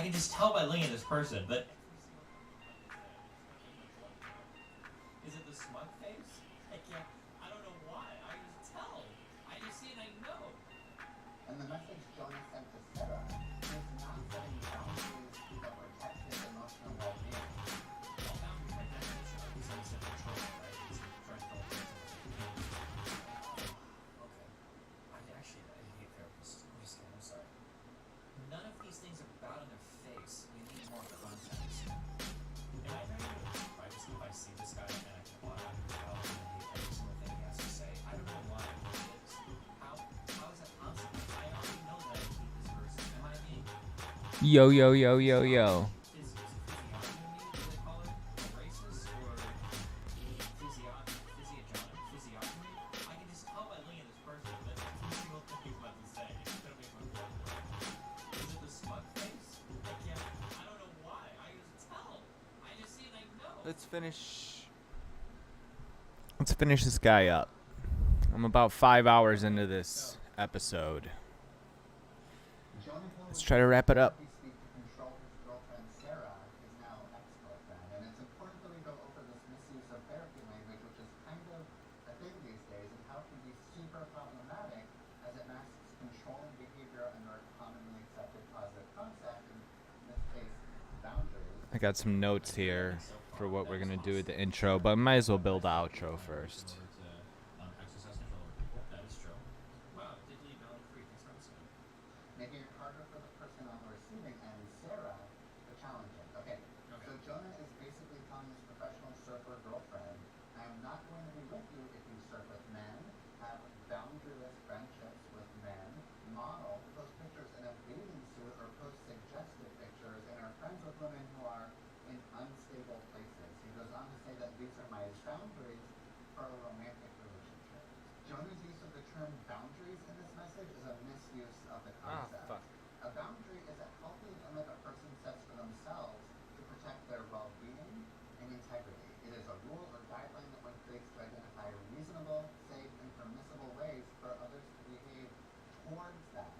I can just tell by looking at this person, but... Is it the smug face? Heck yeah. I don't know why. I can just tell. I just see it and I know. And the message Jonah sent to Sarah is not setting boundaries that protect his emotional well-being. All boundaries by definition are to some extent control, right? It's trying to tell a person what they can. Okay. I hate therapists. I'm just kidding. I'm sorry. None of these things are bad on their face. You need more context. Am I very good at privacy if I see this guy and I can automatically tell and I hate every single thing he has to say? I don't know why it is. How is that possible? I already know that I hate this person. Am I being... Yo, yo, yo, yo, yo. Is physiognomy, do they call it? Racist? Or physiognomy? I can just tell by looking at this person that every single thing he's about to say is going to make my blood boil. Is it the smug face? I don't know why. I can just tell. I just see it and I know. Let's finish this guy up. I'm about 5 hours into this episode. Let's try to wrap it up. He speak to control his girlfriend Sarah, his now ex-girlfriend, and it's important that we go over this misuse of therapy language, which is kind of a thing these days, and how it can be super problematic as it masks controlling behavior under a commonly accepted positive concept, and in this case, boundaries. I got some notes here for what we're going to do at the intro, but might as well build the outro first. Exercise control over people. That is true. Wow, it did leave boundary free. Thanks for asking. Making it harder for the person on the receiving end, Sarah, to challenge it. Okay, so Jonah is basically telling his professional surfer girlfriend, I am not going to be with you if you surf with men, have boundaryless friendships with men, model, post pictures in a bathing suit, or post suggestive pictures, and are friends with women who are in unstable places. He goes on to say that these are my boundaries for a romantic relationship. Jonah's use of the term boundaries in this message is a misuse of the concept. A boundary is a healthy limit a person sets for themselves to protect their well-being and integrity. It is a rule or guideline that one creates to identify reasonable, safe, and permissible ways for others to behave towards them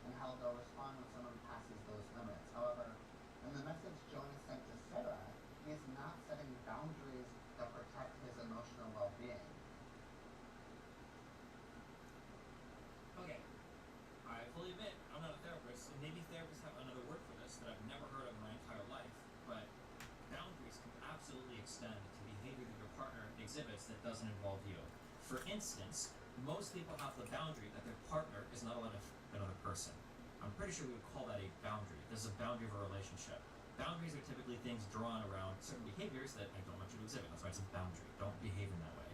and how they'll respond when someone passes those limits. However, in the message Jonah sent to Sarah, he is not setting boundaries that protect his emotional well-being. Okay. I fully admit, I'm not a therapist, and maybe therapists have another word for this that I've never heard of in my entire life, but boundaries can absolutely extend to behavior that your partner exhibits that doesn't involve you. For instance, most people have the boundary that their partner is not allowed to another person. I'm pretty sure we would call that a boundary. This is a boundary of a relationship. Boundaries are typically things drawn around certain behaviors that I don't want you to exhibit. That's why it's a boundary. Don't behave in that way.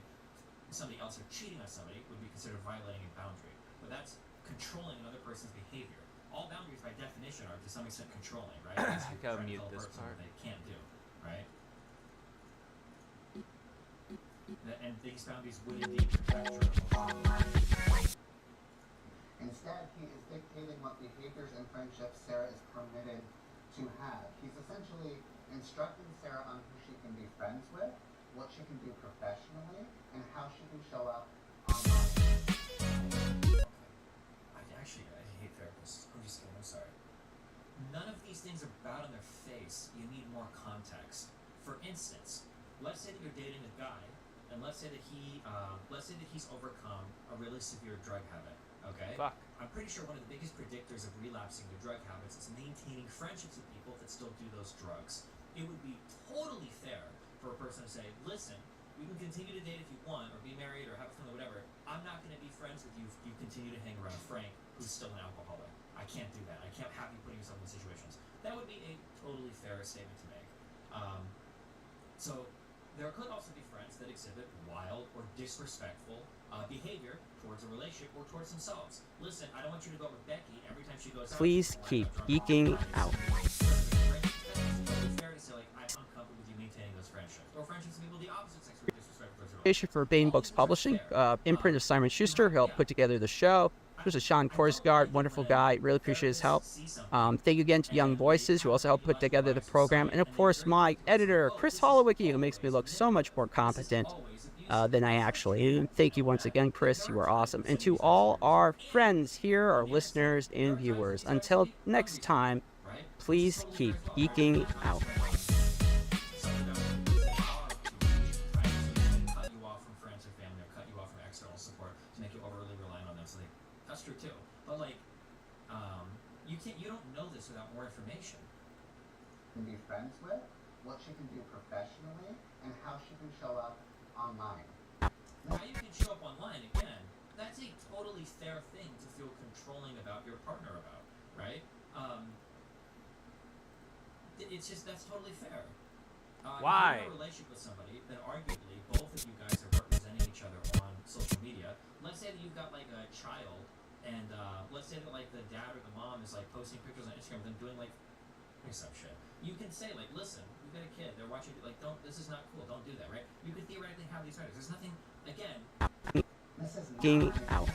If somebody else or cheating on somebody would be considered violating a boundary. But that's controlling another person's behavior. All boundaries by definition are to some extent controlling, right? I gotta mute this part. They can't do, right? And these boundaries would indeed protect your emotional. Instead, he is dictating what behaviors and friendships Sarah is permitted to have. He's essentially instructing Sarah on who she can be friends with, what she can do professionally, and how she can show up online. I hate therapists. I'm just kidding. I'm sorry. None of these things are bad on their face. You need more context. For instance, let's say that you're dating a guy, and let's say that he's overcome a really severe drug habit. Okay? Fuck. I'm pretty sure one of the biggest predictors of relapsing to drug habits is maintaining friendships with people that still do those drugs. It would be totally fair for a person to say, listen, we can continue to date if you want, or be married, or have a family, whatever. I'm not going to be friends with you if you continue to hang around Frank, who's still an alcoholic. I can't do that. I can't have you putting yourself in situations. That would be a totally fair statement to make. So there could also be friends that exhibit wild or disrespectful behavior towards a relationship or towards themselves. Listen, I don't want you to go out with Becky every time she goes out. Please keep geeking out. It's fair to say, like, I'm uncomfortable with you maintaining those friendships. Or friendships with people of the opposite sex who are disrespectful towards their For Bain Books Publishing, imprint of Simon Schuster, who helped put together the show. There's a Sean Korsgaard, wonderful guy, really appreciate his help. Thank you again to Young Voices, who also helped put together the program. And of course, my editor, Chris Holowicki, who makes me look so much more competent than I actually am. Thank you once again, Chris, you are awesome. And to all our friends here, our listeners and viewers, until next time, right? Please keep geeking out. Cut you off from friends or family, or cut you off from external support to make you overly reliant on them. So that's true too. But like, you don't know this without more information. Can be friends with, what she can do professionally, and how she can show up online. How you can show up online, again, that's a totally fair thing to feel controlling about your partner about, right? It's just, that's totally fair. Why? If you're in a relationship with somebody, then arguably both of you guys are representing each other on social media. Let's say that you've got like a child, and let's say that like the dad or the mom is like posting pictures on Instagram of them doing like some shit. You can say like, listen, you've got a kid, they're watching, like, don't, this is not cool, don't do that, right? You could theoretically have these rights. There's nothing, again, This is not Geeking out.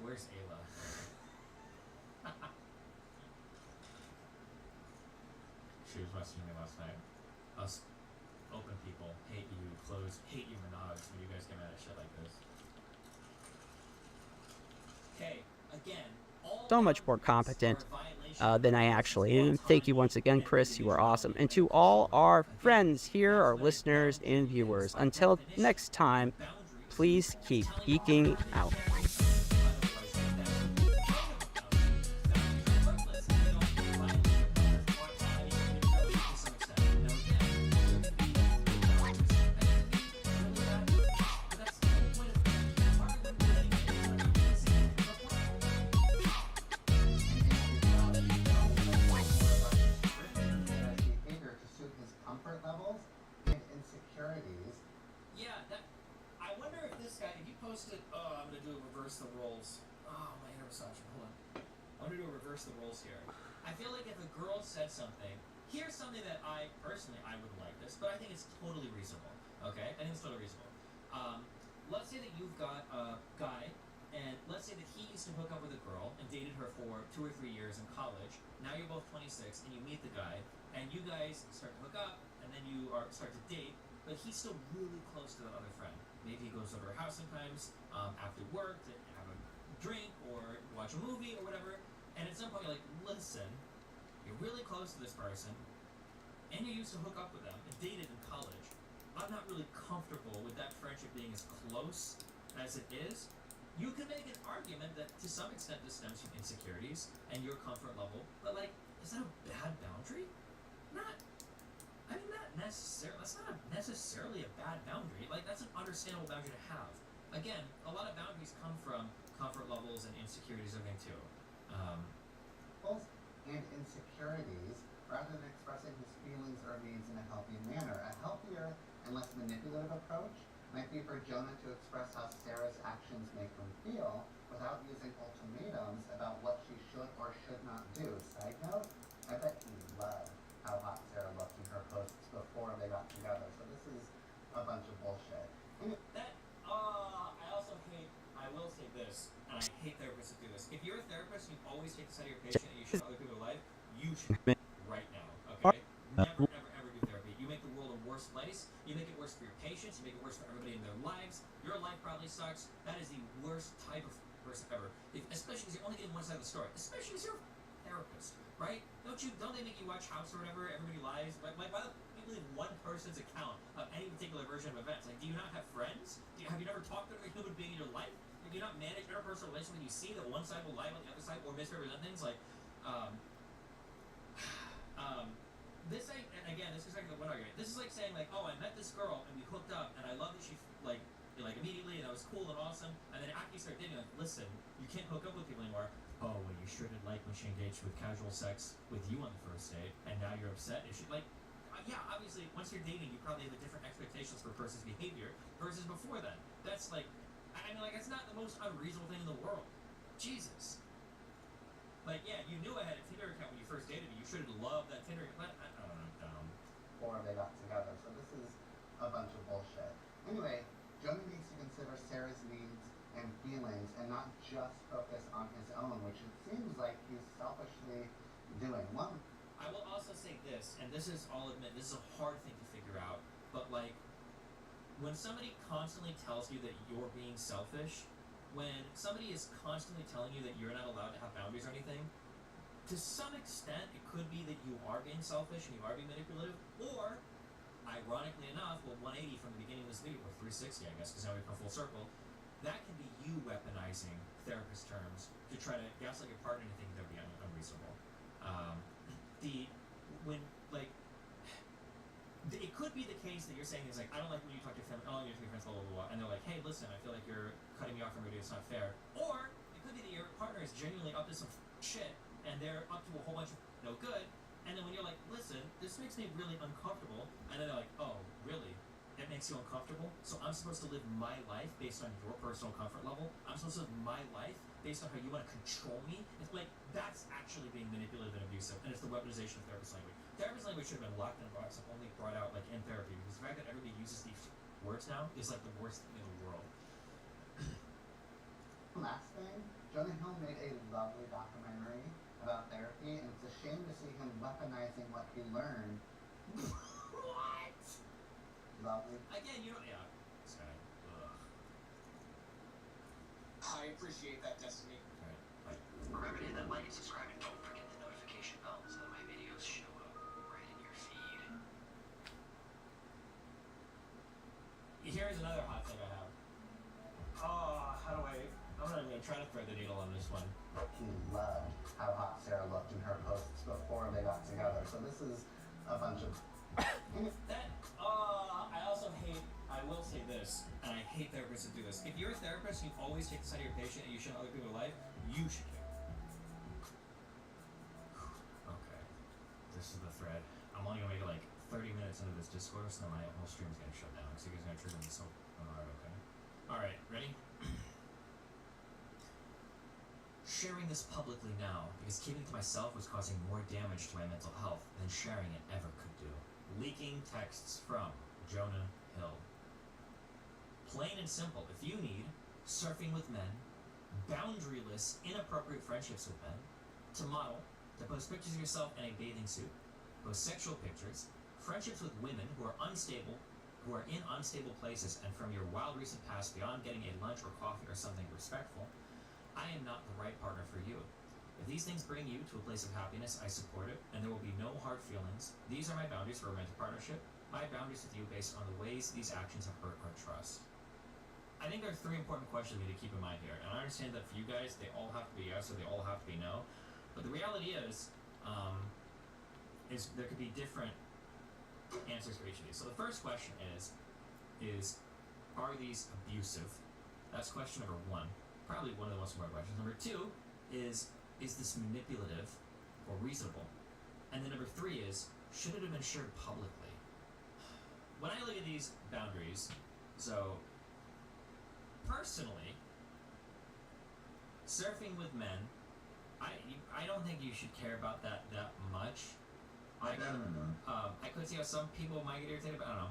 Where's Ayla? She was messaging me last night. Us open people hate you, closed hate you monogs when you guys get mad at shit like this. Okay, again, all So much more competent than I actually am. Thank you once again, Chris. You are awesome. And to all our friends here, our listeners and viewers, until next time, please keep geeking out. The roles. Oh, my inner misogyny. Hold on. I'm gonna do a reverse the roles here. I feel like if a girl said something, here's something that I personally wouldn't like this, but I think it's totally reasonable. Okay, I think it's totally reasonable. Let's say that you've got a guy, and let's say that he used to hook up with a girl and dated her for 2 or 3 years in college. Now you're both 26, and you meet the guy, and you guys start to hook up, and then you start to date, but he's still really close to that other friend. Maybe he goes over her house sometimes after work to have a drink or watch a movie or whatever. And at some point you're like, listen, you're really close to this person, and you used to hook up with them and dated in college. I'm not really comfortable with that friendship being as close as it is. You can make an argument that to some extent this stems from insecurities and your comfort level, but like, is that a bad boundary? Not necessarily. That's not necessarily a bad boundary. Like, that's an understandable boundary to have. Again, a lot of boundaries come from comfort levels and insecurities of things too. And insecurities, rather than expressing his feelings or needs in a healthy manner. A healthier and less manipulative approach might be for Jonah to express how Sarah's actions make him feel without using ultimatums about what she should or should not do. Side note, I bet he loved how hot Sarah looked in her posts before they got together. So this is a bunch of bullshit. I will say this, and I hate therapists that do this. If you're a therapist and you always take this out of your patient and you should other people life, you should right now, okay? Never, ever do therapy. You make the world a worse place. You make it worse for your patients. You make it worse for everybody in their lives. Your life probably sucks. That is the worst type of person ever. Especially because you're only getting one side of the story. Especially as you're a therapist, right? Don't they make you watch House or whatever? Everybody lies. Like why do you believe one person's account of any particular version of events? Like, do you not have friends? Have you never talked to a human being in your life? Do you not manage interpersonal relations when you see that one side will lie about the other side or misrepresent things? Like, this is like the one argument. This is like saying like, oh, I met this girl and we hooked up and I love that she like immediately and that was cool and awesome. And then after you start dating, like, listen, you can't hook up with people anymore. Oh, well, you sure did like when she engaged with casual sex with you on the first date, and now you're upset. Is she like? Yeah, obviously, once you're dating, you probably have a different expectations for a person's behavior versus before then. That's like. I mean, like, it's not the most unreasonable thing in the world. Jesus. Like, yeah, you knew I had a Tinder account when you first dated me. You should have loved that Tinder account. I don't know, dumb. before they got together. So this is a bunch of bullshit. Anyway, Jonah needs to consider Sarah's needs and feelings and not just focus on his own, which it seems like he's selfishly doing. I will also say this, and this is, I'll admit, this is a hard thing to figure out, but like, when somebody constantly tells you that you're being selfish, when somebody is constantly telling you that you're not allowed to have boundaries or anything, to some extent, it could be that you are being selfish and you are being manipulative, or, ironically enough, well, 180 from the beginning of this video, or 360, I guess, because now we've come full circle, that can be you weaponizing therapist terms to try to gaslight your partner into thinking they're being unreasonable. It could be the case that you're saying is like, I don't like when you talk to your family, I don't like when you talk to your friends, blah, blah, blah, and they're like, hey, listen, I feel like you're cutting me off from a video, it's not fair. Or, it could be that your partner is genuinely up to some shit, and they're up to a whole bunch of no good, and then when you're like, listen, this makes me really uncomfortable, and then they're like, oh, really? It makes you uncomfortable? So I'm supposed to live my life based on your personal comfort level? I'm supposed to live my life based on how you want to control me? It's like, that's actually being manipulative and abusive, and it's the weaponization of therapist language. Therapist language should have been locked in a box and only brought out like in therapy, because the fact that everybody uses these words now is like the worst thing in the world. Last thing, Jonah Hill made a lovely documentary about therapy, and it's a shame to see him weaponizing what he learned. What? Lovely. Again, you don't. Yeah. This guy. Ugh. I appreciate that, Destiny. Alright. Like. Remember to hit that like and subscribe, and don't forget the notification bell so that my videos show up right in your feed. Here's another hot thing I have. Oh, how do I? I'm not even gonna try to thread the needle on this one. He loved how hot Sarah looked in her posts before they got together. So this is a bunch of... I also hate, I will say this, and I hate therapists that do this. If you're a therapist and you always take the side of your patient and you shouldn't other people's life, you should care. Okay. This is the thread. I'm only gonna make it like 30 minutes into this discourse, and then my whole stream's gonna shut down, because you guys are gonna trigger me so hard, okay? Alright, ready? Sharing this publicly now, because keeping it to myself was causing more damage to my mental health than sharing it ever could do. Leaking texts from Jonah Hill. Plain and simple, if you need surfing with men, boundaryless, inappropriate friendships with men, to model, to post pictures of yourself in a bathing suit, post sexual pictures, friendships with women who are unstable, who are in unstable places, and from your wild recent past beyond getting a lunch or coffee or something respectful, I am not the right partner for you. If these things bring you to a place of happiness, I support it, and there will be no hard feelings. These are my boundaries for a romantic partnership, my boundaries with you based on the ways these actions have hurt our trust. I think there are three important questions we need to keep in mind here, and I understand that for you guys, they all have to be yes or they all have to be no, but the reality is there could be different answers for each of these. So the first question is are these abusive? That's question number one. Probably one of the most important questions. Number two is this manipulative or reasonable? And then number three is, should it have been shared publicly? When I look at these boundaries, so personally, surfing with men, I don't think you should care about that much. I could see how some people might get irritated, but I don't know.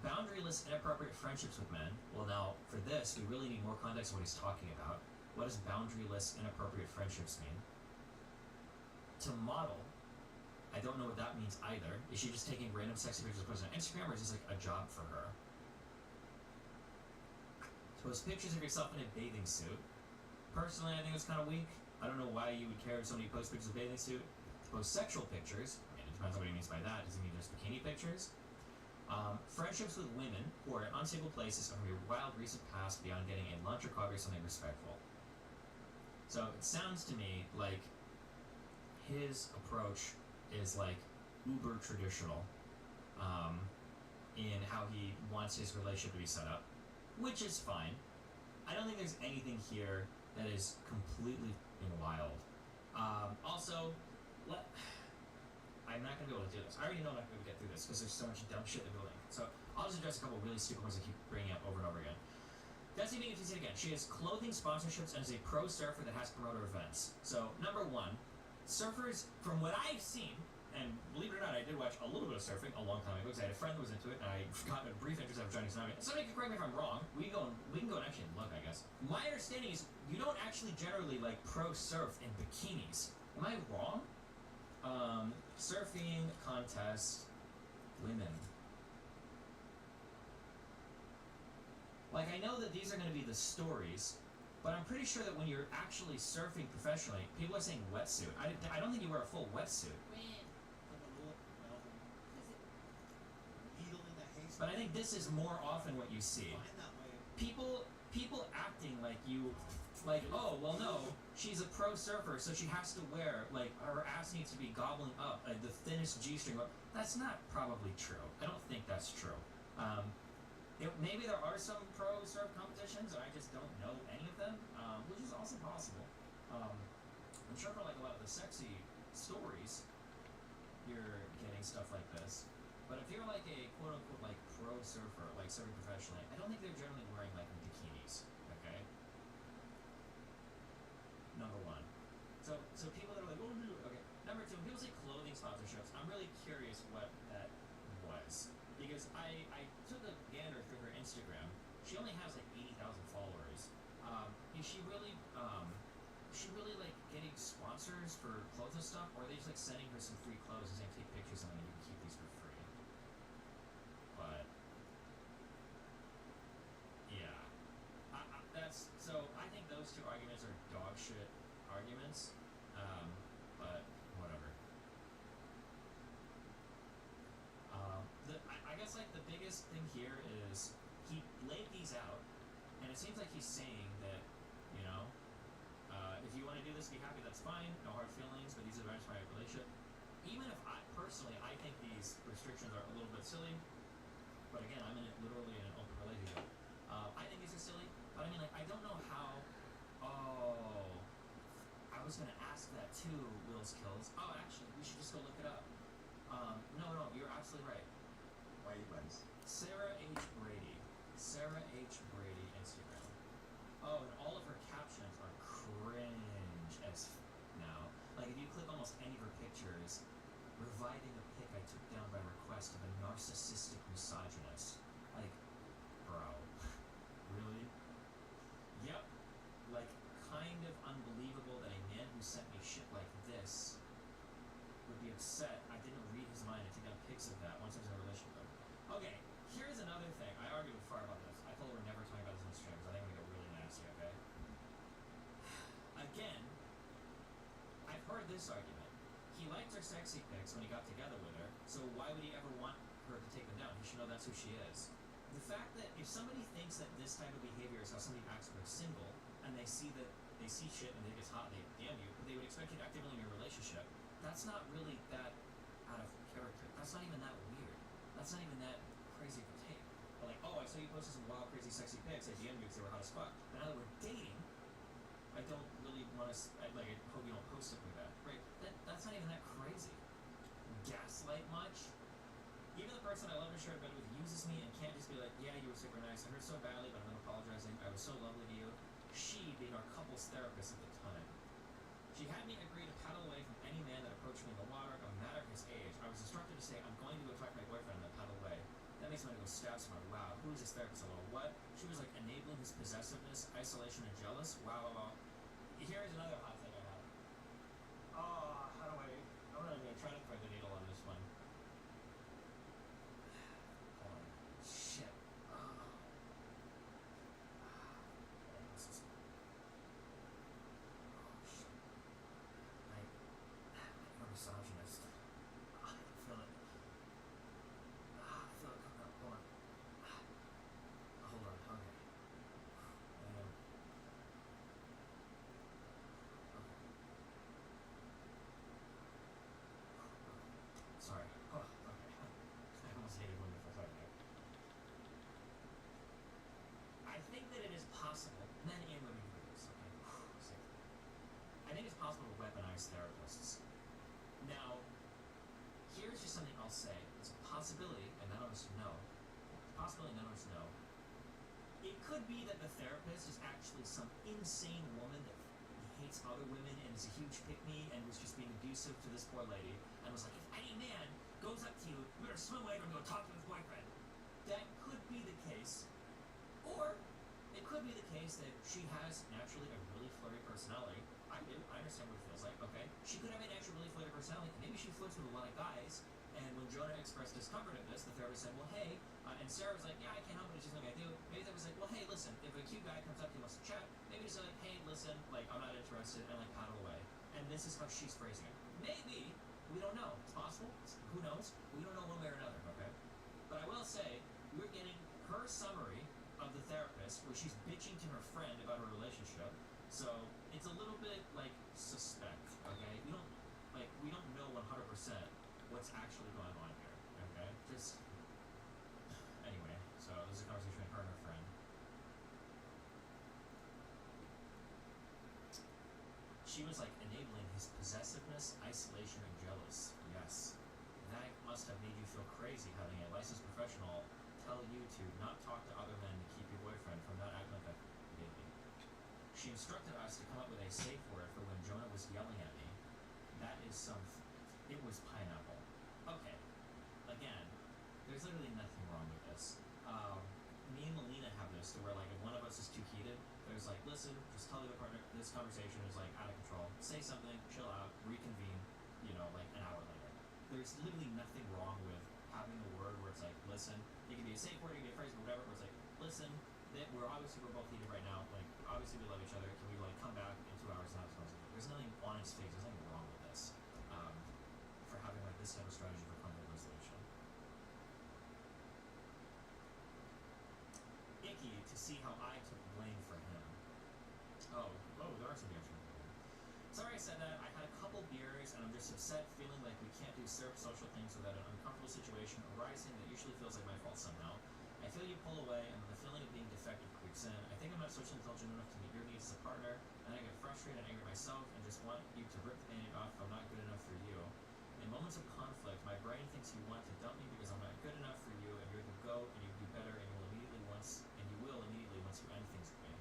Boundaryless, inappropriate friendships with men. Well, now, for this, we really need more context on what he's talking about. What does boundaryless, inappropriate friendships mean? To model, I don't know what that means either. Is she just taking random sexy pictures of posting on Instagram, or is this like a job for her? To post pictures of yourself in a bathing suit. Personally, I think it's kind of weak. I don't know why you would care if somebody posts pictures of a bathing suit. To post sexual pictures, I mean, it depends on what he means by that. Does he mean just bikini pictures? Friendships with women who are in unstable places or from your wild recent past beyond getting a lunch or coffee or something respectful. So it sounds to me like his approach is like uber traditional in how he wants his relationship to be set up, which is fine. I don't think there's anything here that is completely wild. Also, I'm not going to be able to do this. I already know I'm not going to get through this because there's so much dumb shit in the building. So I'll just address a couple really stupid ones I keep bringing up over and over again. That's even if you see it again. She has clothing sponsorships and is a pro surfer that has to promote her events. So number one, surfers, from what I've seen, and believe it or not, I did watch a little bit of surfing a long time ago because I had a friend who was into it, and I got a brief interest after joining Tsunami. Somebody can correct me if I'm wrong. We can go and actually look, I guess. My understanding is you don't actually generally like pro surf in bikinis. Am I wrong? Surfing contest, women. Like, I know that these are going to be the stories, but I'm pretty sure that when you're actually surfing professionally, people are saying wetsuit. I don't think you wear a full wetsuit. But I think this is more often what you see. People acting like oh, well no, she's a pro surfer, so she has to wear, like, her ass needs to be gobbling up the thinnest G-string. That's not probably true. I don't think that's true. Maybe there are some pro surf competitions, and I just don't know any of them, which is also possible. I'm sure for like a lot of the sexy stories, you're getting stuff like this. But if you're like a quote unquote like pro surfer, like surfing professionally, I don't think they're generally wearing like bikinis. Okay. Number one. So people that are like, oh, okay. Number two, when people say clothing sponsorships, I'm really curious what that was. Because I took a gander through her Instagram. She only has like 80,000 followers. Is she really like getting sponsors for clothes and stuff, or are they just like sending her some free clothes and saying take pictures of them and you can keep these for free? But yeah, I think those two arguments are dog shit arguments. But whatever. I guess like the biggest thing here is he laid these out, and it seems like he's saying that, you know, if you want to do this, be happy, that's fine, no hard feelings, but these are events for my relationship. Even if I think these restrictions are a little bit silly, but again, I'm literally in an open relationship. I think these are silly, but I mean, like, I don't know how. Oh, I was gonna ask that too. Will's Kills. Oh, actually, we should just go look it up. No, you're absolutely right. Why you guys? Sarah H. Brady. Sarah H. Brady Instagram. Oh, and all of her captions are cringe as now. Like, if you click almost any of her pictures, reviving a pic I took down by request of a narcissistic misogynist. Like, bro. Really? Yep. Like, kind of unbelievable that a man who sent me shit like this would be upset I didn't read his mind and take down pics of that once I was in a relationship with him. Okay, here's another thing. I argued with Far about this. I told her we're never talking about this on stream because I think I'm gonna get really nasty, okay? Again, I've heard this argument. He liked her sexy pics when he got together with her, so why would he ever want her to take them down? He should know that's who she is. The fact that if somebody thinks that this type of behavior is how somebody acts when they're single, and they see shit and they get hot and they DM you, but they would expect you to act differently in your relationship, that's not really that out of character. That's not even that weird. That's not even that crazy of a take. But like, oh, I saw you posted some wild, crazy, sexy pics. I DM'd you because they were hot as fuck. But now that we're dating, I don't really want to. I hope you don't post something like that. Right? That's not even that crazy. Gaslight much? Even the person I love to share a bed with uses me and can't just be like, yeah, you were super nice. I hurt so badly, but I'm not apologizing. I was so lovely to you. She being our couples therapist at the time. She had me agree to paddle away from any man that approached me in the water, no matter his age. I was instructed to say, I'm going to go talk to my boyfriend and then paddle away. That makes me want to go stab someone. Wow, who is this therapist? Hello, what? She was like enabling his possessiveness, isolation, and jealous. Wow. Here's another hot thing I have. Oh, how do I'm not even trying to thread the needle on this one. Hold on. Shit. This is... I'm a misogynist. I feel it. I feel it coming up. Hold on. Okay. Sorry. Oh, okay. I almost hated women for a second there. I think that it is possible, men and women do this, okay? I think it's possible to weaponize therapists. Now, here's just something I'll say. It's a possibility, and none of us know. It could be that the therapist is actually some insane woman that hates other women and is a huge pick-me and was just being abusive to this poor lady and was like, if any to you, you better swim away from him and go talk to his boyfriend. That could be the case. Or it could be the case that she has naturally a really flirty personality. I understand what it feels like, okay? She could have a naturally really flirty personality. Maybe she flirts with a lot of guys, and when Jonah expressed discomfort at this, the therapist said, well, hey, and Sarah was like, yeah, I can't help it, it's just something I do. Maybe that was like, well, hey, listen, if a cute guy comes up to you and wants to chat, maybe just like, hey, listen, like, I'm not interested, and like, paddle away. And this is how she's phrasing it. Maybe, we don't know. It's possible. Who knows? We don't know one way or another, okay? But I will say, we're getting her summary of the therapist where she's bitching to her friend about her relationship. So it's a little bit like suspect, okay? We don't know 100% what's actually going on here, okay? Just anyway, so there's a conversation between her and her friend. She was like enabling his possessiveness, isolation, and jealous. Yes. That must have made you feel crazy having a licensed professional tell you to not talk to other men to keep your boyfriend from not acting like a baby. She instructed us to come up with a safe word for when Jonah was yelling at me. That is it was pineapple. Okay. Again, there's literally nothing wrong with this. Me and Melina have this to where like if one of us is too heated, there's like, listen, just tell the other partner this conversation is like out of control. Say something, chill out, reconvene, like an hour later. There's literally nothing wrong with having a word where it's like, listen, it can be a safe word, it can be a phrase, or whatever, where it's like, listen, we're both heated right now, like, obviously we love each other, can we, like, come back in 2 hours and have this conversation? There's nothing on its face, there's nothing wrong with this, for having, like, this type of strategy for conflict resolution. Icky to see how I took blame for him. Oh, there are some beers from here. Sorry I said that, I had a couple beers, and I'm just upset, feeling like we can't do social things without an uncomfortable situation arising that usually feels like my fault somehow. I feel you pull away, and the feeling of being defective creeps in. I think I'm not socially intelligent enough to meet your needs as a partner, and I get frustrated and angry myself, and just want you to rip the band-aid off if I'm not good enough for you. In moments of conflict, my brain thinks you want to dump me because I'm not good enough for you, and you're the go, and you do better, and you will immediately once you end things with me.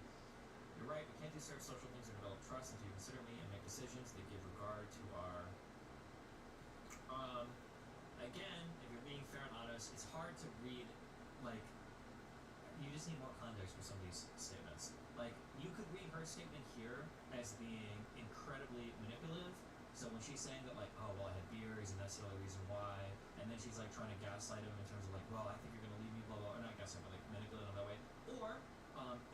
You're right, we can't do social things or develop trust until you consider me and make decisions that give regard to our... Again, if you're being fair and honest, it's hard to read, like, you just need more context for some of these statements. Like, you could read her statement here as being incredibly manipulative. So when she's saying that, like, oh, well, I had beers and that's the only reason why, and then she's, like, trying to gaslight him in terms of, like, well, I think you're going to leave me, blah, blah, or not gaslight, but, like, manipulate him that way. Or,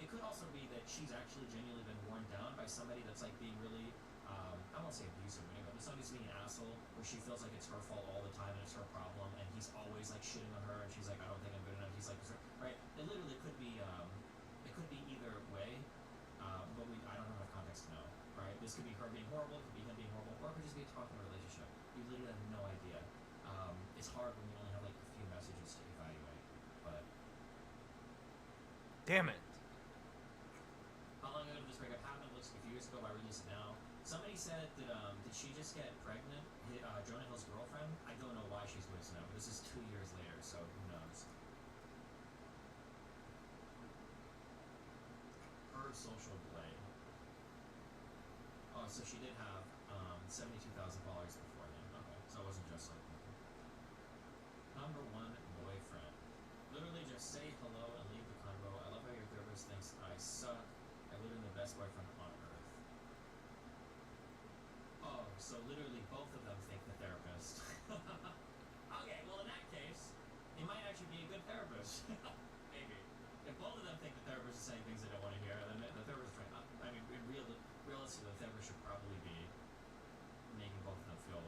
it could also be that she's actually genuinely been worn down by somebody that's, like, being really, I won't say abusive or anything, but somebody's being an asshole, where she feels like it's her fault all the time and it's her problem, and he's always, like, shitting on her, and she's like, I don't think I'm good enough, he's like, right? It literally could be either way, but I don't have enough context to know, right? This could be her being horrible, it could be him being horrible, or it could just be a talking relationship. You literally have no idea. It's hard when you only have, like, a few messages to evaluate, but... Damn it. How long ago did this breakup happen? Looks like a few years ago, I released it now. Somebody said that, did she just get pregnant? Jonah Hill's girlfriend? I don't know why she's with us now, but this is 2 years later, so who knows? Her social blade. Oh, so she did have 72,000 followers before then. Okay, so it wasn't just like number one boyfriend. Literally just say hello and leave the convo. I love how your therapist thinks I suck. I live in the best boyfriend on earth. Oh, so literally both of them think the therapist. Okay, well in that case, it might actually be a good therapist. Maybe. If both of them think the therapist is saying things they don't want to hear, then the therapist is trying. I mean, realistically, the therapist should probably be making both of them feel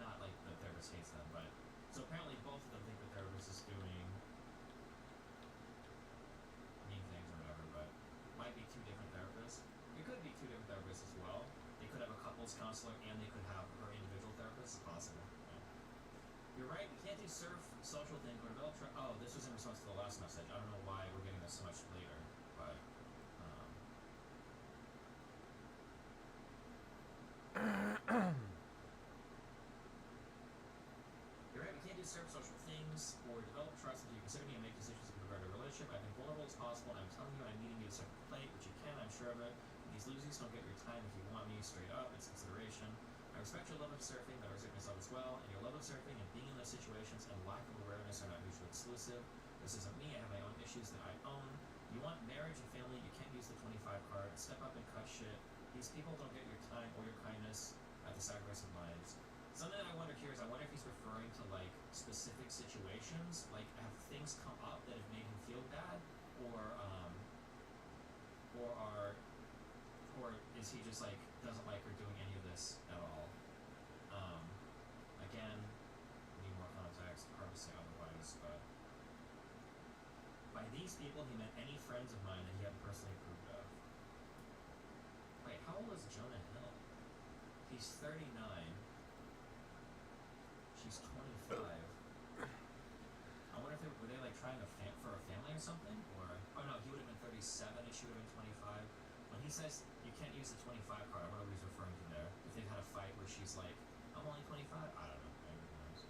not like the therapist hates them, but so apparently both of them think the therapist is doing mean things or whatever, but might be two different therapists. It could be two different therapists as well. They could have a couples counselor and they could have her individual therapist. It's possible. Yeah. You're right. We can't do social things or develop. Oh, this was in response to the last message. I don't know why we're getting this so much later, but. You're right, we can't do social things or develop trust until you consider me and make decisions with regard to a relationship. I've been vulnerable as possible, and I'm telling you I'm needing you to start the plate, which you can, I'm sure of it. These losers don't get your time if you want me straight up, it's consideration. I respect your love of surfing, but I respect myself as well, and your love of surfing and being in the of situations and lack of awareness are not mutually exclusive. This isn't me, I have my own issues that I own. You want marriage and family, you can't use the 25 card. Step up and cut shit. These people don't get your time or your kindness at the sacrifice of lives. Something that I wonder here is I wonder if he's referring to like specific situations, like have things come up that have made him feel bad, or is he just like doesn't like her doing any of this at all? Again, need more context, hard to say otherwise, but by these people he meant any friends of mine that he hadn't personally approved of. Wait, how old is Jonah Hill? He's 39. She's 25. I wonder if were they like trying for a family or something? Or, oh no, he would have been 37 and she would have been 25. When he says you can't use the 25 card, I wonder what he's referring to there. If they've had a fight where she's like, I'm only 25? I don't know. Maybe who knows.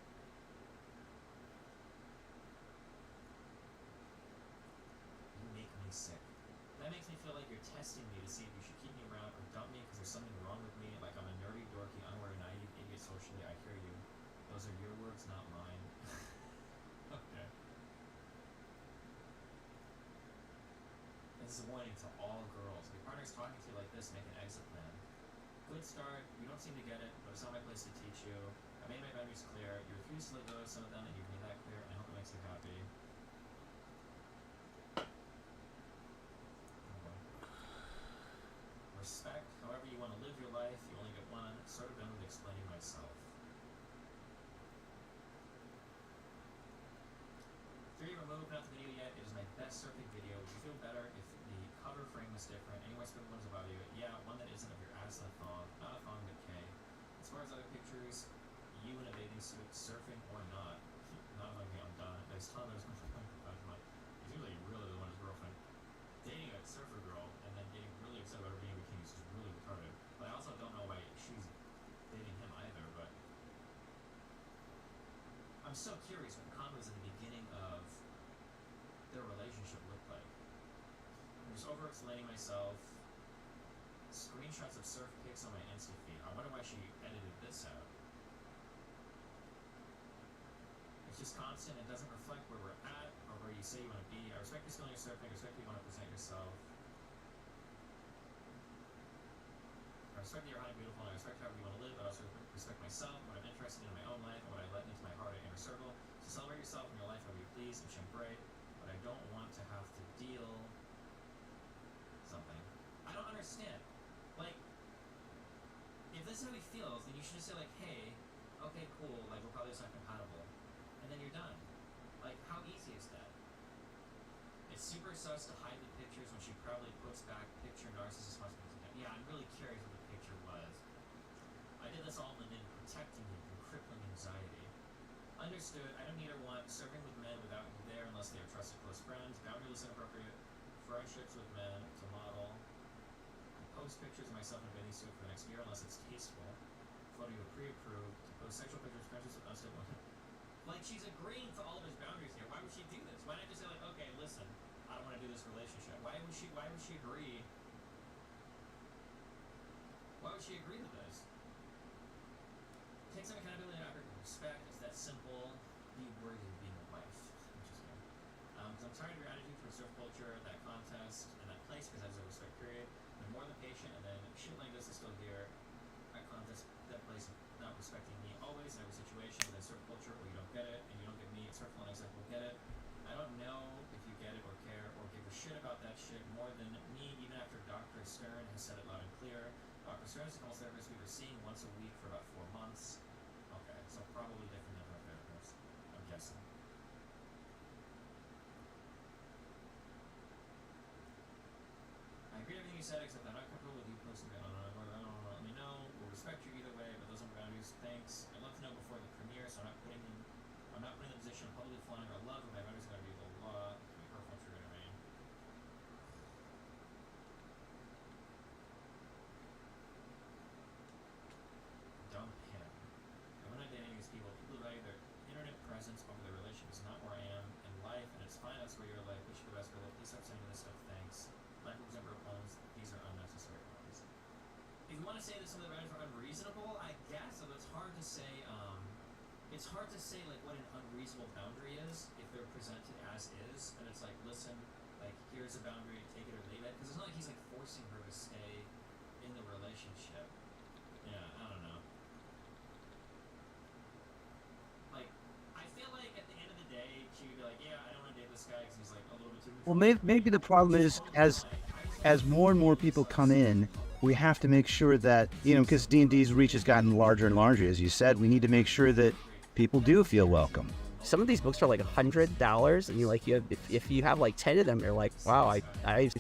You make me sick. That makes me feel like you're testing me to see if you should keep me around or dump me because there's something wrong with me, like I'm a nerdy, dorky, unaware, naive idiot socially. I hear you. Those are your words, not mine. Okay. This is a warning to all girls. If your partner's talking to you like this, make an exit plan. Good start. You don't seem to get it, but it's not my place to teach you. I made my boundaries clear. You refuse to let go of some of them, and you've made that clear, and I hope it makes you happy. Respect, however you want to live your life, you only get one. Sort of done with explaining myself. 3 removed, not the video yet. It is my best surfing video. Would you feel better if the cover frame was different? Any more specific ones about you? Yeah, one that isn't of your ass in a thong. Not a thong, but K. As far as other pictures, you in a bathing suit, surfing or not. Not like me, I'm done. There's ton of those he's usually really the one his girlfriend dating a surfer girl and then getting really upset about her being in bikinis is really retarded. But I also don't know why she's dating him either, but I'm so curious what the convos in the beginning of their relationship looked like. I'm just over explaining myself. Screenshots of surf pics on my Insta feed. I wonder why she edited this out. It's just constant. It doesn't reflect where we're at or where you say you want to be. I respect your skill in your surfing. I respect you want to present yourself. I respect that you're hot and beautiful, and I respect however you want to live, but I also respect myself, what I'm interested in my own life, and what I let into my heart and inner circle. So celebrate yourself in your life however you please and shine bright, but I don't want to have to deal something. I don't understand. Like, if this is how he feels, then you should just say like, hey, okay, cool, like we're probably just not compatible. And then you're done. Like, how easy is that? It's super sus to hide the pictures when she probably puts back picture narcissist must be. Yeah, I'm really curious what the picture was. I did this all in the name of protecting you from crippling anxiety. Understood, I don't need or want surfing with men without you there unless they are trusted close friends, boundaryless inappropriate friendships with men to model. Post pictures of myself in a bathing suit for the next year unless it's tasteful. Photo you pre-approved. To post sexual pictures, friendships with unstable women. Like, she's agreeing to all of his boundaries here. Why would she do this? Why not just say like, okay, listen, I don't want to do this relationship. Why would she agree? Why would she agree to this? Take some accountability and effort and respect. It's that simple. Be worthy of being a wife. Interesting. Because I'm tired of your attitude towards surf culture, that contest, and that place because that's a respect period. I'm more than patient, and then shit like this is still here. That contest, that place, not respecting me always in every situation. Then surf culture, or you don't get it, and you don't get me. Surf and I will get it. I don't know if you get it or care or give a shit about that shit more than me, even after Dr. Stern has said it loud and clear. Dr. Stern is a couples therapist we were seeing once a week for about 4 months. Okay, so probably different than her therapist, I'm guessing. I agree with everything you said, except I'm not comfortable with you posting it on let me know. We'll respect you either way, but those are my boundaries. Thanks. I'd love to know before the premiere, so I'm not putting in the position of publicly flaunting our love, but my boundaries are going to be the law. It can be hurtful, true, to me. Dump him. And when I'm dating these people value their internet presence over their relationship is not where I am in life, and it's fine, that's where you're like, wish you the best for life. Please stop sending me this stuff, thanks. Life represent poems, these are unnecessary poems. If you want to say that some of the writers are unreasonable, I guess, so it's hard to say, it's hard to say like what an unreasonable boundary is if they're presented as is, and it's like, listen, like here's a boundary, take it or leave it, because it's not like he's like forcing her to stay in the relationship. Yeah, I don't know. Like, I feel like at the end of the day, she would be like, yeah, I don't want to date this guy because he's like a little bit too. Well, maybe the problem is as more and more people come in, we have to make sure that, you know, because D&D's reach has gotten larger and larger, as you said, we need to make sure that people do feel welcome. Some of these books are like $100, and if you have like 10 of them, you're like, wow, I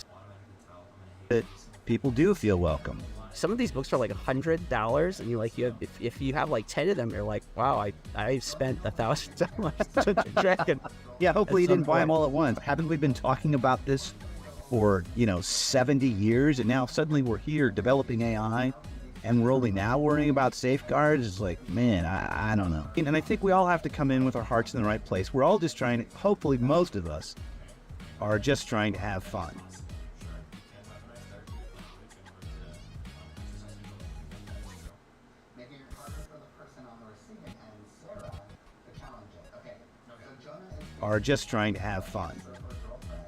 That people do feel welcome. Some of these books are like $100, and if you have like 10 of them, you're like, wow, I spent $1,000 on Dragon. Yeah, hopefully you At some didn't buy them point. all at once. Haven't we been talking about this for, 70 years, and now suddenly we're here developing AI, and we're only now worrying about safeguards? It's like, man, I don't know. And I think we all have to come in with our hearts in the right place. We're all just trying to, hopefully most of us are just trying to have fun. Making it harder for the person on the receiving end, Sarah, to challenge it. Okay, so Jonah is Are just trying to have fun. her girlfriend.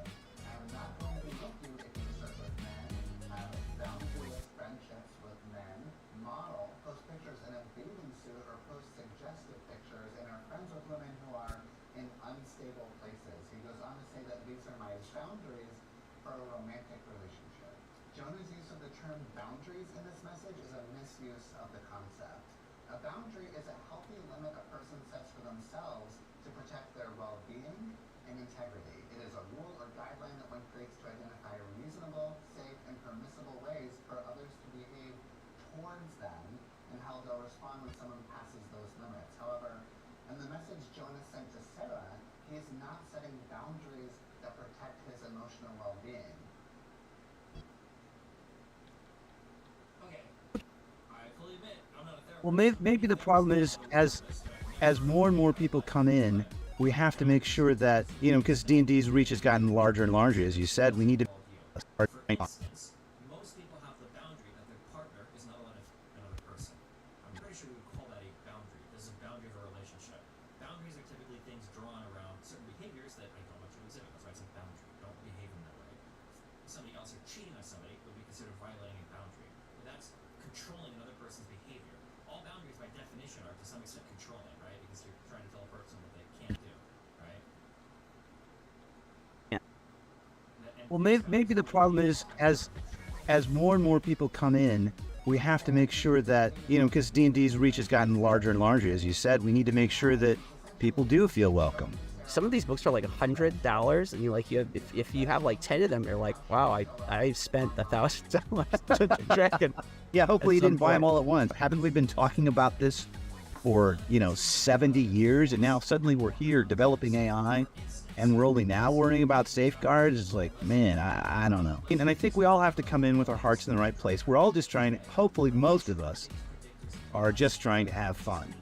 I'm not going to be with you if you surf with men, have boundaryless friendships with men, model, post pictures in a bathing suit, or post suggestive pictures, and are friends with women who are in unstable places. He goes on to say that these are my boundaries for a romantic relationship. Jonah's use of the term boundaries in this message is a misuse of the concept. A boundary is a healthy limit a person sets for themselves to protect their well-being and integrity. It is a rule or guideline that one creates to identify reasonable, safe, and permissible ways for others to behave towards them and how they'll respond when someone passes those limits. However, in the message Jonah sent to Sarah, he is not setting boundaries that protect his emotional well-being. Okay, I fully admit I'm not a therapist. Well, maybe the problem is as more and more people come in, we have to make sure that, because D&D's reach has gotten larger and larger, as you said, we need to start. For instance, most people have the boundary that their partner is not allowed another person. I'm pretty sure we would call that a boundary. This is a boundary of a relationship. Boundaries are typically things drawn around certain behaviors that I don't want you to exhibit. That's why it's a boundary. Don't behave in that way. If somebody else are cheating on somebody, it would be considered violating a boundary. But that's controlling another person's behavior. All boundaries, by definition, are to some extent controlling, right? Because you're trying to tell a person what they can't do, right? Yeah. Well, maybe the problem is as more and more people come in, we have to make sure that, because D&D's reach has gotten larger and larger, as you said, we need to make sure that people do feel welcome. Some of these books are like $100, and if you have like 10 of them, you're like, wow, I spent $1,000 on Dragon. Yeah, hopefully you At some didn't buy them point. all at once. Haven't we been talking about this for, 70 years, and now suddenly we're here developing AI, and we're only now worrying about safeguards? It's like, man, I don't know. And I think we all have to come in with our hearts in the right place. We're all just trying to, hopefully most of us are just trying to have fun.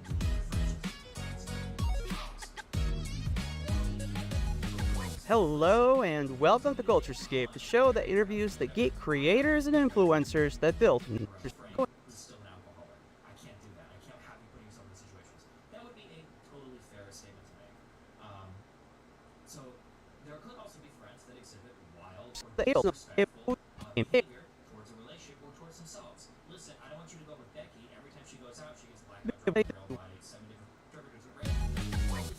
Hello and welcome to Culturescape, the show that interviews the geek creators and influencers that built. Friend who's still an alcoholic. I can't do that. I can't have you putting yourself in situations. That would be a totally fair statement to make. So there could also be friends that exhibit wild or disrespectful behavior towards a relationship or towards themselves. Listen, I don't want you to go with Becky. Every time she goes out, she gets blackout drunk by 7 different contributors of rape.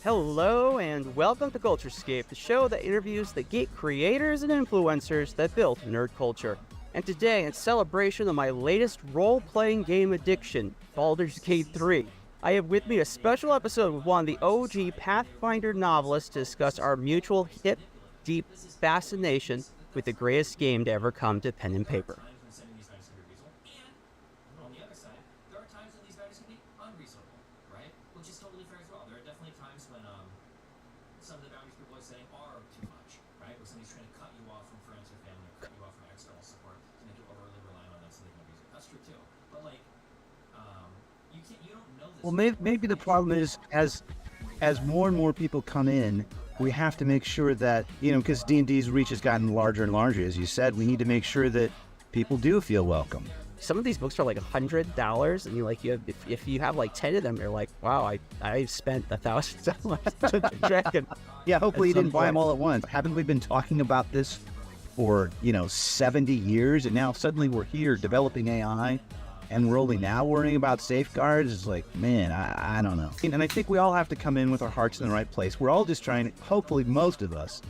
Hello and welcome to Culturescape, the show that interviews the geek creators and influencers that built nerd culture. And today, in celebration of my latest role-playing game addiction, Baldur's Gate 3, I have with me a special episode with one of the OG Pathfinder novelists to discuss our mutual hip, deep fascination with the greatest game to ever come to pen and paper. Times when sending these boundaries can be reasonable, and on the other side, there are times when these boundaries can be unreasonable, right? Which is totally fair as well. There are definitely times when some of the boundaries people are setting are too much, right? Where somebody's trying to cut you off from friends or family, or cut you off from external support to make you overly reliant on them so they can abuse you. That's true too. But like, you don't know this. Well, maybe the problem is as more and more people come in, we have to make sure that, because D&D's reach has gotten larger and larger, as you said, we need to make sure that people do feel welcome. some of these books are like $100, and if you have like 10 of them, you're like, wow, I spent $1,000 on Dragon. Yeah, hopefully you At some didn't buy them point. all at once. Haven't we been talking about this for 70 years, and now suddenly we're here developing AI, and we're only now worrying about safeguards? It's like, man, I don't know. And I think we all have to come in with our hearts in the right place. We're all just trying to, hopefully most of us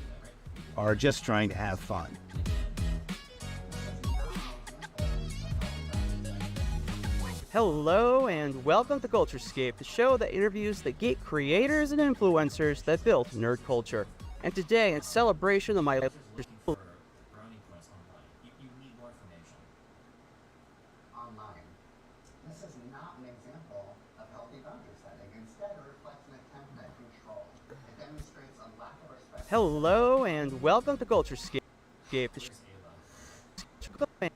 are just trying to have fun. Hello and welcome to Culturescape, the show that interviews the geek creators and influencers that built nerd culture. And today, in celebration of my Looking for brownie points online. You need more information. Online. This is not an example of healthy boundary setting. Instead, it reflects an attempt at control. It demonstrates a lack of respect. Hello and welcome to Culturescape. The Where's show Hey,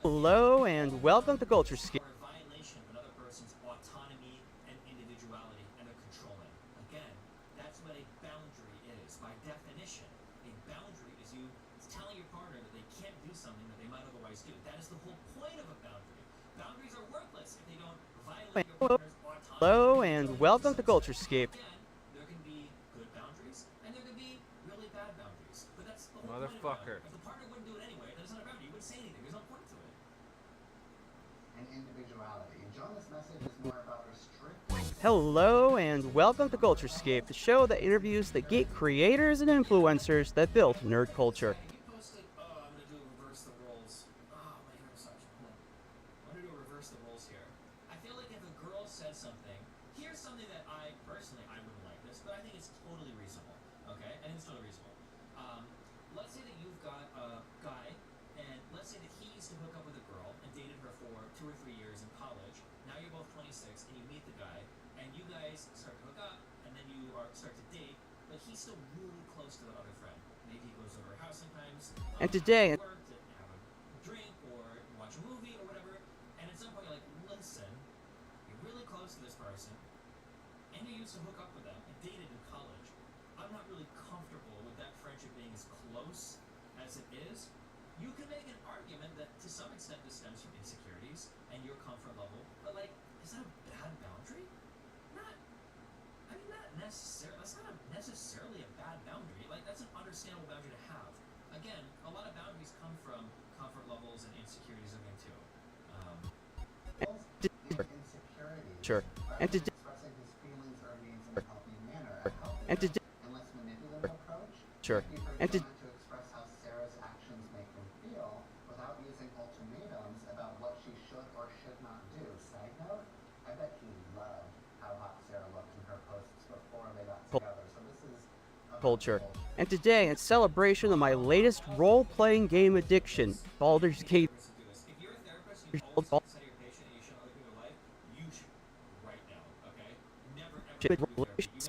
Hello and welcome to Culturescape. for a violation of another person's autonomy and individuality, and they're controlling. Again, that's what a boundary is. By definition, a boundary is you telling your partner that they can't do something that they might otherwise do. That is the whole point of a boundary. Boundaries are worthless if they don't violate your partner's autonomy. Hello and welcome to Culturescape. Again, there can be good boundaries, and there can be really bad boundaries. But that's the whole Motherfucker. point of it. If the partner wouldn't do it anyway, then it's not a boundary. You wouldn't say anything. There's no point to it. And individuality. Jonah's message is more about restricting. Hello and welcome to Culturescape, the show that interviews the geek creators and influencers that built nerd culture. You posted, oh, I'm gonna do reverse the roles. Oh, my hair sucks. Hold on. I'm gonna do reverse the roles here. I feel like if a girl said something, here's something that I personally, I wouldn't like this, but I think it's totally reasonable. Okay? I think it's totally reasonable. Let's say that you've got a guy, and let's say that he used to hook up with a girl and dated her for 2 or 3 years in college. Now you're both 26, and you meet the guy, and you guys start to hook up, and then you start to date, but he's still really close to the other friend. Maybe he goes over her house sometimes. And today- work to have a drink or watch a movie or whatever. And at some point you're like, listen, you're really close to this person, and you used to hook up with them and dated in college. I'm not really comfortable with that friendship being as close as it is. You can make an argument that to some extent this stems from insecurities and your comfort level, but like, is that a bad boundary? Not necessarily. That's not necessarily a bad boundary. Like, that's an understandable boundary to have. Again, a lot of boundaries come from comfort levels and insecurities of them too. Insecurity. Sure. Rather And than today- expressing his feelings or needs in a healthy manner. A healthy And today- and less manipulative approach Sure. would be for And to- Jonah to express how Sarah's actions make him feel without using ultimatums about what she should or should not do. Side note, I bet he loved how hot Sarah looked in her posts before they got together. So this is a culture. bullshit. And today, in celebration of my latest role-playing game addiction, Baldur's Gate. If you're a therapist and you always consider your patient and you should other people your life, you should right now, okay? Never ever do therapy. You make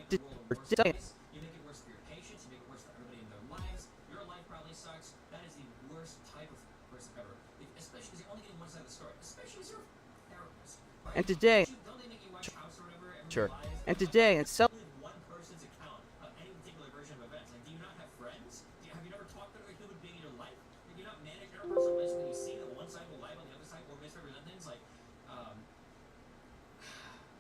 the world a worse place. You make it worse for your patients. You make it worse for everybody in their lives. Your life probably sucks. That is the worst type of person ever. Especially because you're only getting one side of the story. Especially as you're a therapist. Right? And today- Don't they make you watch House or whatever? Everyone Sure. lies. And today, in Only one person's account of any particular version of events. Like, do you not have friends? Have you never talked to another human being in your life? Have you not managed interpersonal relationships when you see that one side will lie about the other side or misrepresent things? Like,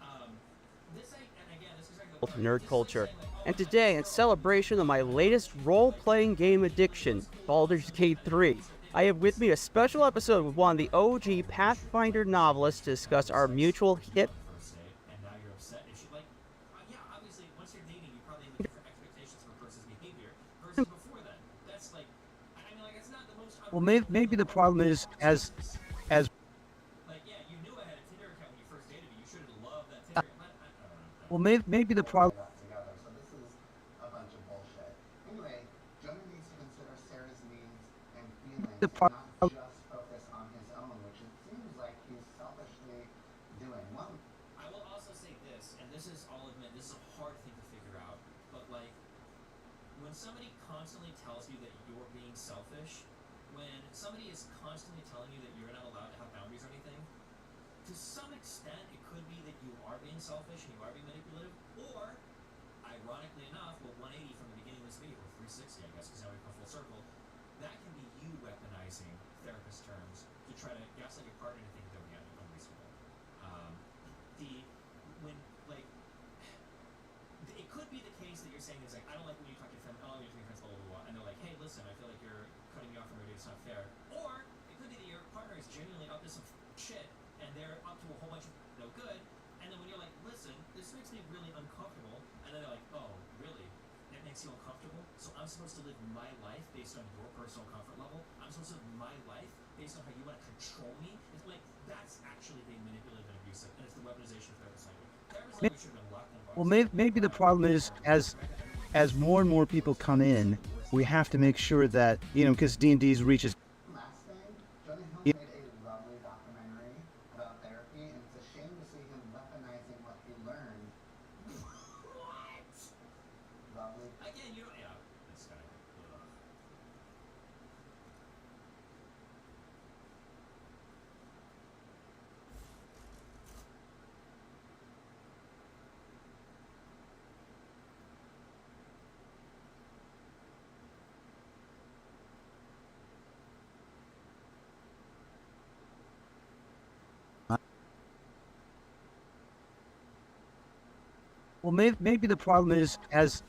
and again, this is exactly the point. nerd This is like culture. saying, like, oh, And today, in celebration of my latest role-playing game addiction, Baldur's Gate 3, I have with me a special episode with one of the OG Pathfinder novelists to discuss our mutual hit. first date, and now you're upset. It should, like, yeah, obviously, once you're dating, you probably have different expectations for a person's behavior versus before then. That's like, I mean, like, it's not the most. Well, maybe the problem is as Like, yeah, you knew I had a Tinder account when you first dated me. You should have loved that Tinder account. I don't know. well, maybe the problem. Got together. So this is a bunch of bullshit. Anyway, Jonah needs to consider Sarah's needs and feelings The and pro- not just focus on his own, which it seems like he's selfishly doing. One, I will also say this, and this is, I'll admit, this is a hard thing to figure out, but like, when somebody constantly tells you that you're being selfish, when somebody is constantly telling you that you're not allowed to have boundaries or anything, to some extent, it could be that you are being selfish and you are being manipulative, or, ironically enough, well, 180 from the beginning of this video, or 360, I guess, because now we've come full circle, that can be you weaponizing using therapist terms to try to gaslight your partner into thinking they're unreasonable. When like it could be the case that you're saying is like, I don't like when you talk to your family, oh, you're your friends, blah blah blah, and they're like, hey, listen, I feel like you're cutting me off from radio, it's not fair. Or it could be that your partner is genuinely up to some shit, and they're up to a whole bunch of no good, and then when you're like, listen, this makes me really uncomfortable, and then they're like, oh, really? It makes you uncomfortable? So I'm supposed to live my life based on your personal comfort level? I'm supposed to live my life based on how you want to control me? It's like, that's actually being manipulative and abusive, and it's the weaponization of therapist language. Therapist language should have been locked in a box. Well, maybe the problem is as more and more people come in, we have to make sure that, you know, because D&D's reaches. Last thing, Jonah Hill made a lovely documentary about therapy, and it's a shame to see him weaponizing what he learned. What? Lovely. Again, you don't, yeah, this guy. Ugh. Well, maybe the problem is as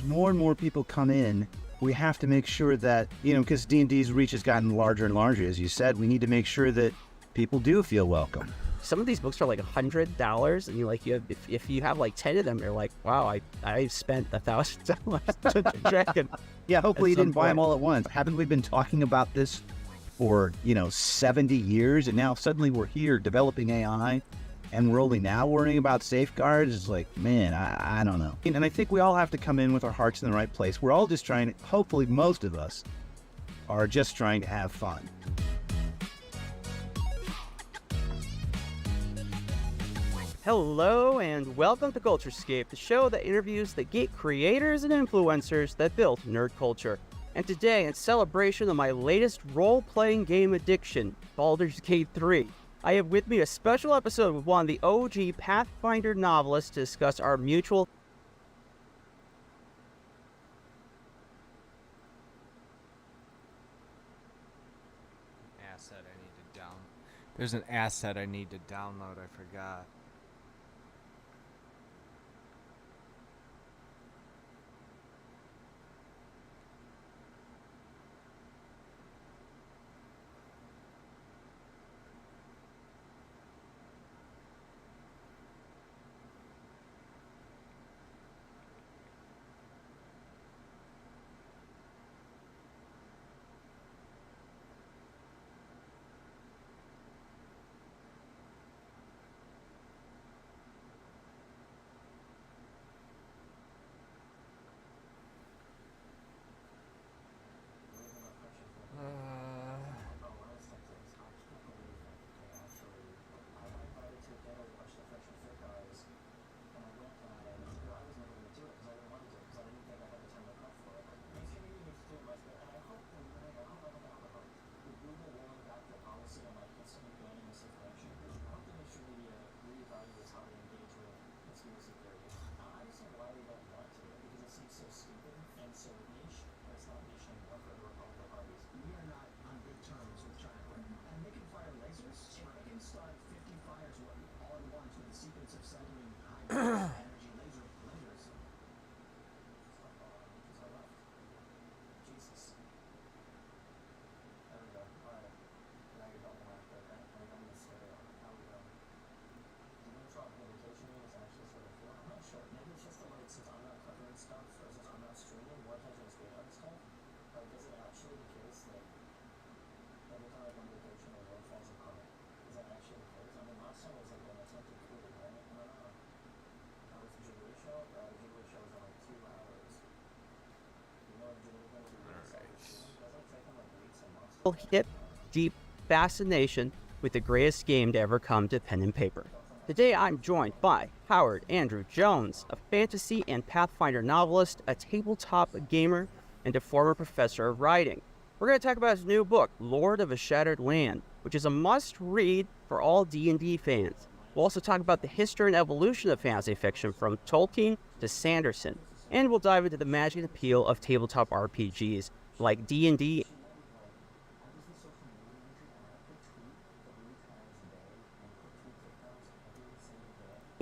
more and more people come in, we have to make sure that, you know, because D&D's reach has gotten larger and larger, as you said, we need to make sure that people do feel welcome. Some of these books are like $100, and if you have like 10 of them, you're like, wow, I spent $1,000 to Dragon. Yeah, hopefully you At some didn't buy them point. all at once. Haven't we been talking about this for, 70 years, and now suddenly we're here developing AI, and we're only now worrying about safeguards? It's like, man, I don't know. And I think we all have to come in with our hearts in the right place. We're all just trying to, hopefully most of us are just trying to have fun. Hello and welcome to Culturescape, the show that interviews the geek creators and influencers that built nerd culture. And today, in celebration of my latest role-playing game addiction, Baldur's Gate 3, I have with me a special episode with one of the OG Pathfinder novelists to discuss our mutual... Asset I need to down. There's an asset I need to download. I forgot. hip, deep fascination with the greatest game to ever come to pen and paper. Today I'm joined by Howard Andrew Jones, a fantasy and Pathfinder novelist, a tabletop gamer, and a former professor of writing. We're going to talk about his new book, Lord of a Shattered Land, which is a must-read for all D&D fans. We'll also talk about the history and evolution of fantasy fiction from Tolkien to Sanderson, and we'll dive into the magic and appeal of tabletop RPGs like D&D.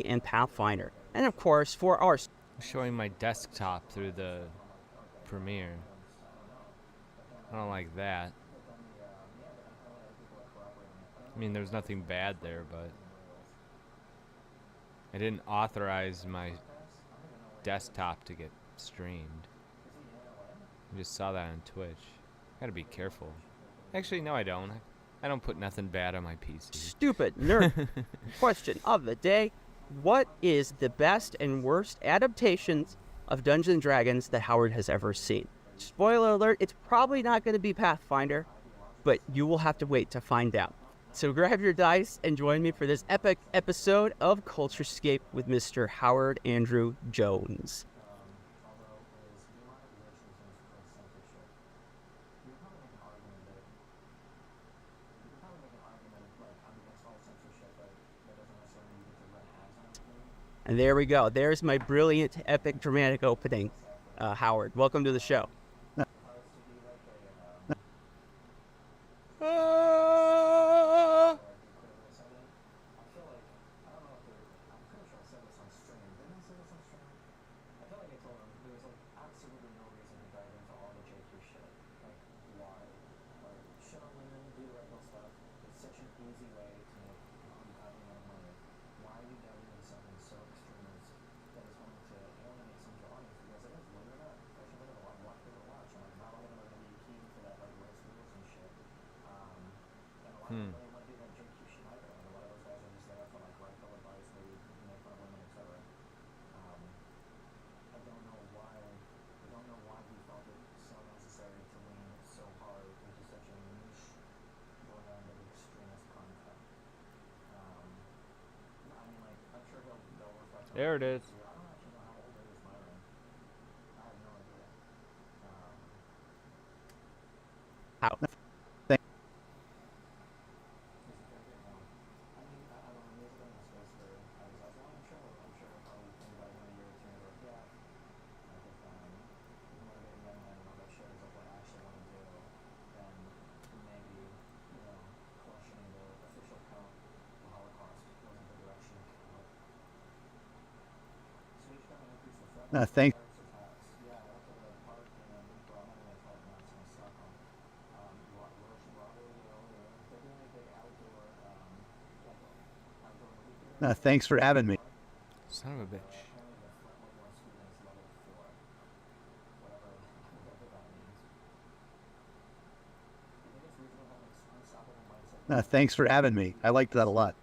and Pathfinder. And of course, for our I'm showing my desktop through the Premiere. I don't like that. I mean, there's nothing bad there, but I didn't authorize my desktop to get streamed. I just saw that on Twitch. Gotta be careful. Actually, no, I don't. I don't put nothing bad on my PC. stupid nerd question of the day: what is the best and worst adaptations of Dungeons and Dragons that Howard has ever seen? Spoiler alert, it's probably not going to be Pathfinder, but you will have to wait to find out. So grab your dice and join me for this epic episode of Culturescape with Mr. Howard Andrew Jones. And there we go. There's my brilliant, epic, dramatic opening. Howard, welcome to the show. There it is. How? Thanks. Thanks for having me. Son of a bitch. Thanks for having me. I liked that a lot.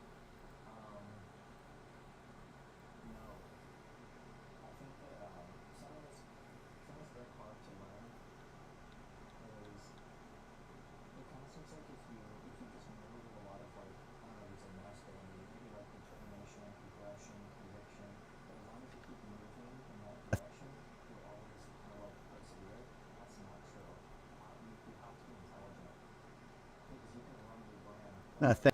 Thanks.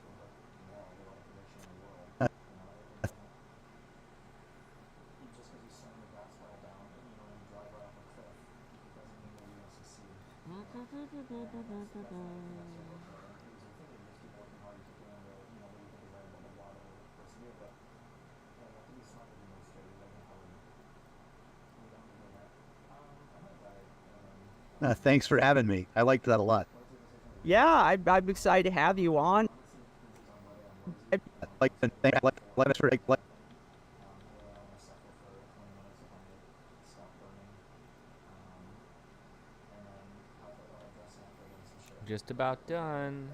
Thanks for having me. I liked that a lot. Yeah, I'm excited to have you on. Just about done.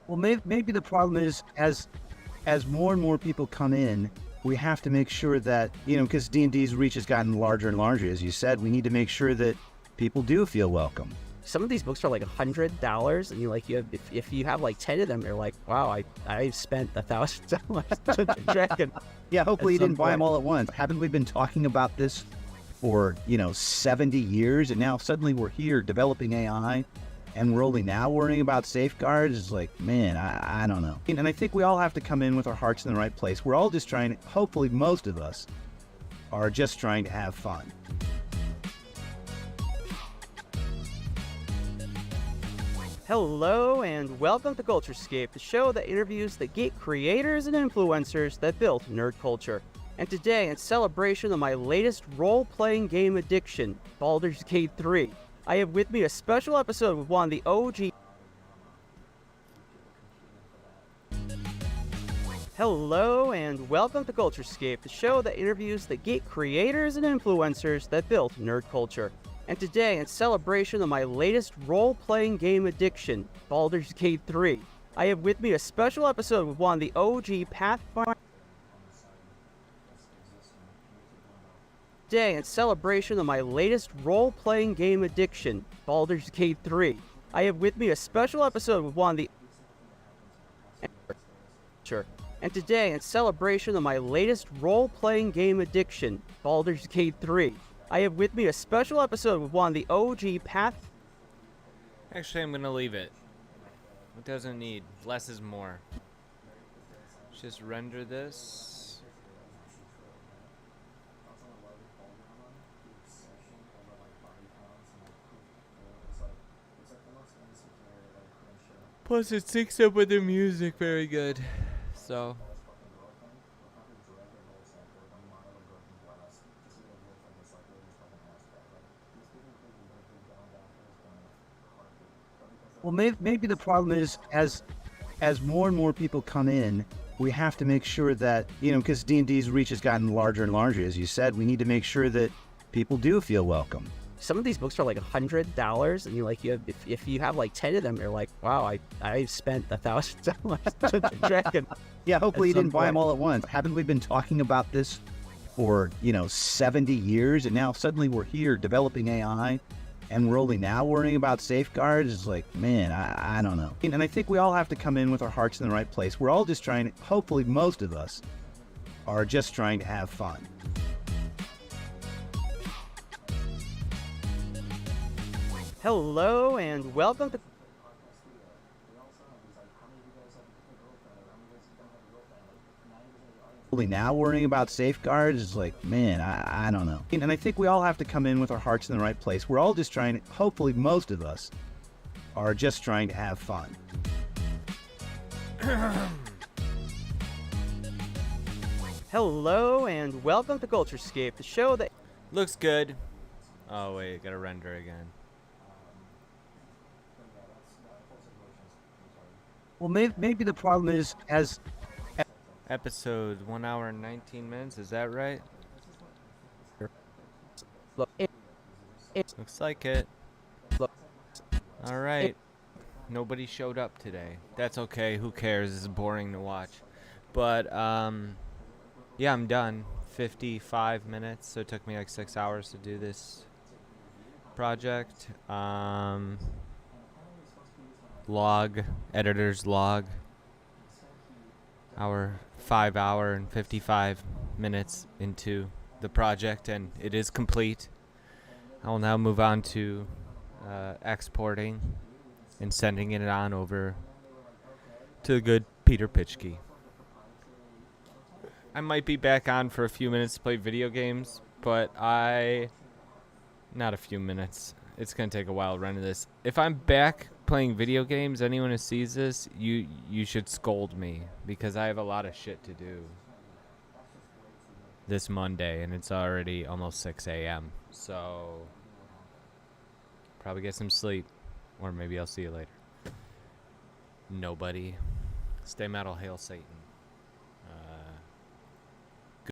Well, maybe the problem is as more and more people come in, we have to make sure that, because D&D's reach has gotten larger and larger, as you said, we need to make sure that people do feel welcome. Some of these books are like $100, and if you have like 10 of them, you're like, wow, I spent $1,000 to Dragon. Yeah, hopefully you didn't buy them all at once. Haven't we been talking about this for 70 years, and now suddenly we're here developing AI, and we're only now worrying about safeguards? It's like, man, I don't know. And I think we all have to come in with our hearts in the right place. We're all just trying to, hopefully most of us are just trying to have fun. Hello and welcome to Culturescape, the show that interviews the geek creators and influencers that built nerd culture. And today, in celebration of my latest role-playing game addiction, Baldur's Gate 3, I have with me a special episode with one of the OG... Hello and welcome to Culturescape, the show that interviews the geek creators and influencers that built nerd culture. And today, in celebration of my latest role-playing game addiction, Baldur's Gate 3, I have with me a special episode with one of the OG Pathfinder... Today, in celebration of my latest role-playing game addiction, Baldur's Gate 3, I have with me a special episode with one of the... And today, in celebration of my latest role-playing game addiction, Baldur's Gate 3, I have with me a special episode with one of the OG Path... Actually, I'm gonna leave it. It doesn't need. Less is more. Let's just render this. Plus, it syncs up with the music very good. So. Well, maybe the problem is as more and more people come in, we have to make sure that, because D&D's reach has gotten larger and larger, as you said, we need to make sure that people do feel welcome. Some of these books are like $100, and if you have like 10 of them, you're like, wow, I spent $1,000 on the dragon. Yeah, hopefully you didn't buy them all at once. Haven't we been talking about this for 70 years, and now suddenly we're here developing AI, and we're only now worrying about safeguards? It's like, man, I don't know. And I think we all have to come in with our hearts in the right place. We're all just trying to, hopefully most of us are just trying to have fun. Hello and welcome to... Only now worrying about safeguards? It's like, man, I don't know. And I think we all have to come in with our hearts in the right place. We're all just trying to, hopefully most of us are just trying to have fun. Hello and welcome to Culturescape, the show that... Looks good. Oh, wait, gotta render again. Well, maybe the problem is as... Episode 1 hour and 19 minutes, is that right? Looks like it. Alright. Nobody showed up today. That's okay, who cares? This is boring to watch. But, yeah, I'm done. 55 minutes, so it took me like 6 hours to do this project. Log, editor's log. Our 5 hour and 55 minutes into the project, and it is complete. I will now move on to exporting and sending it on over to the good Peter Pitchke. I might be back on for a few minutes to play video games, but not a few minutes. It's gonna take a while to render this. If I'm back playing video games, anyone who sees this, you should scold me, because I have a lot of shit to do this Monday, and it's already almost 6 a.m. So probably get some sleep, or maybe I'll see you later. Nobody. Stay metal, hail Satan.